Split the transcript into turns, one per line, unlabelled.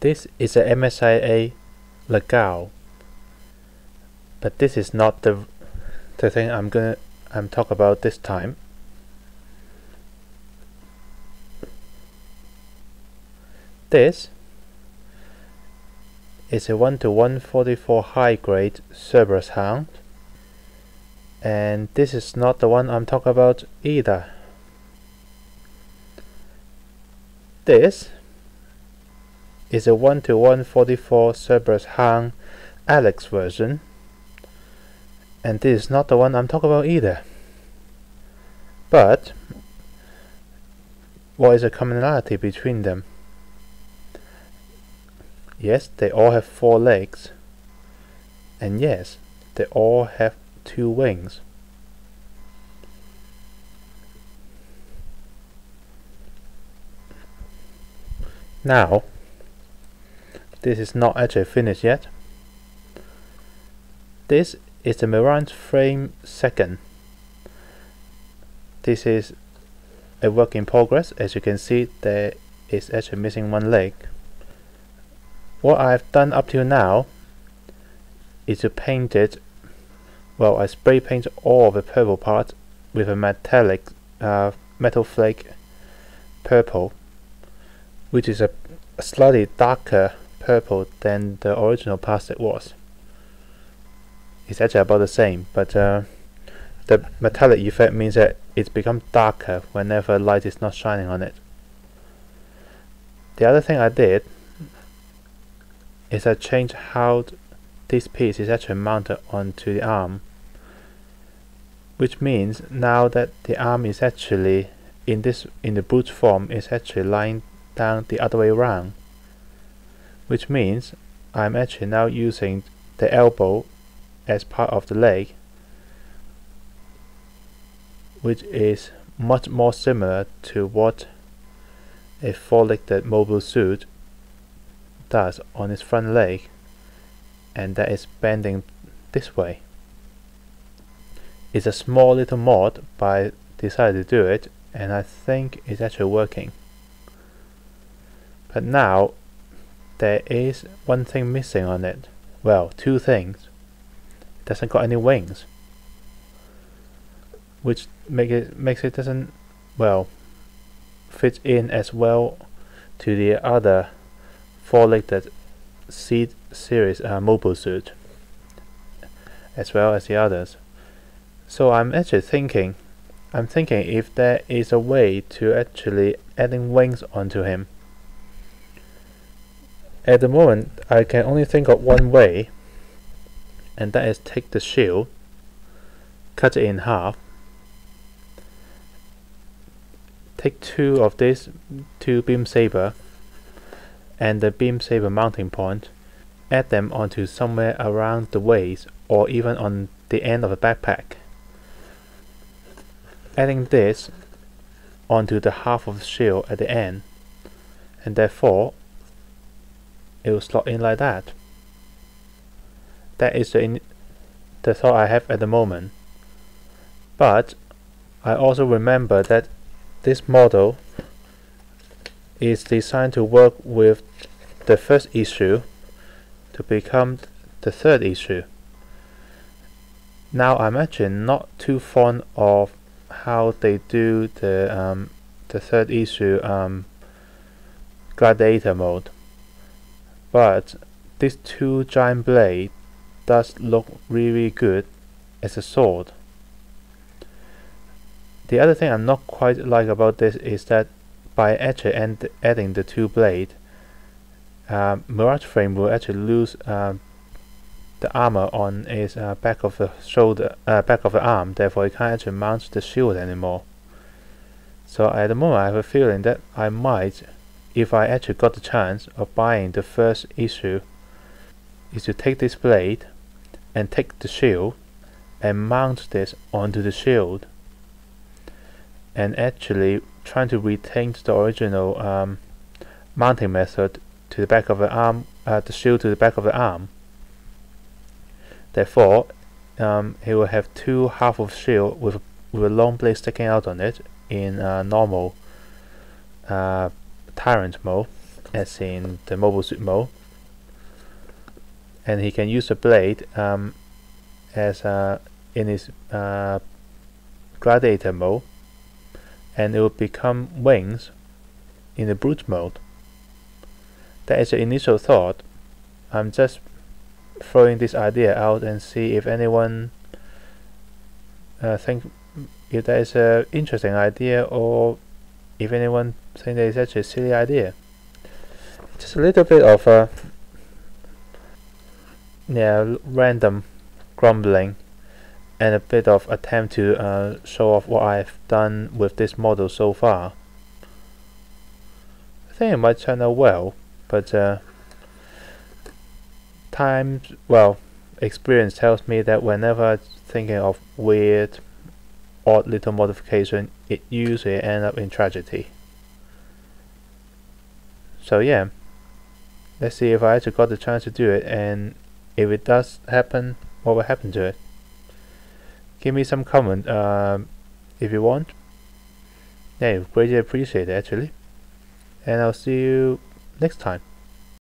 This is a MSIA Legal, but this is not the thing I'm talk about this time. This is a 1:144 high grade Cerberus hound, and this is not the one I'm talking about either. This is a 1:144 Cerberus hound Alex version, and this is not the one I'm talking about either. But what is the commonality between them? Yes, they all have 4 legs, and yes, they all have 2 wings. Now, this is not actually finished yet. This is the Mirage frame 2nd. This is a work in progress. As you can see, there is actually missing 1 leg. What I've done up till now is to paint it, well, I spray paint all of the purple parts with a metallic metal flake purple, which is a slightly darker purple than the original plastic was. It's actually about the same, but the metallic effect means that it's become darker whenever light is not shining on it. The other thing I did is I changed how this piece is actually mounted onto the arm, which means now that the arm is actually in the boot form is actually lying down the other way around, which means I'm actually now using the elbow as part of the leg, which is much more similar to what a 4-legged mobile suit does on its front leg, and that is bending this way. It's a small little mod, but I decided to do it, and I think it's actually working. But now there is 1 thing missing on it. Well, 2 things. It doesn't got any wings, which makes it doesn't, well, fit in as well to the other 4-legged Seed series mobile suit, as well as the others. So I'm actually thinking if there is a way to actually adding wings onto him. At the moment, I can only think of 1 way, and that is take the shield, cut it in half, take 2 of these 2 beam saber and the beam saber mounting point, add them onto somewhere around the waist or even on the end of a backpack. Adding this onto the half of the shield at the end, and therefore it will slot in like that. That is the thought I have at the moment. But I also remember that this model is designed to work with the 1st issue to become the 3rd issue. Now I'm actually not too fond of how they do the 3rd issue gladiator mode, but this 2 giant blade does look really good as a sword. The other thing I'm not quite like about this is that by actually adding the 2 blade, Mirage frame will actually lose the armor on its back of the shoulder, back of the arm. Therefore, it can't actually mount the shield anymore. So at the moment, I have a feeling that I might, if I actually got the chance of buying the 1st issue, is to take this blade and take the shield and mount this onto the shield, and actually trying to retain the original mounting method to the back of the arm, the shield to the back of the arm. Therefore, he will have 2 half of shield with a long blade sticking out on it in normal Tyrant mode, as in the mobile suit mode, and he can use the blade as in his gladiator mode, and it will become wings in the brute mode. That is the initial thought. I'm just throwing this idea out and see if anyone think if that is an interesting idea, or if anyone think that is actually a silly idea. Just a little bit of random grumbling and a bit of attempt to show off what I've done with this model so far. I think it might turn out well, but experience tells me that whenever I'm thinking of weird, odd little modification, it usually ends up in tragedy. So yeah, let's see if I actually got the chance to do it, and if it does happen, what will happen to it. Give me some comment if you want. Yeah, greatly appreciate it actually. And I'll see you next time.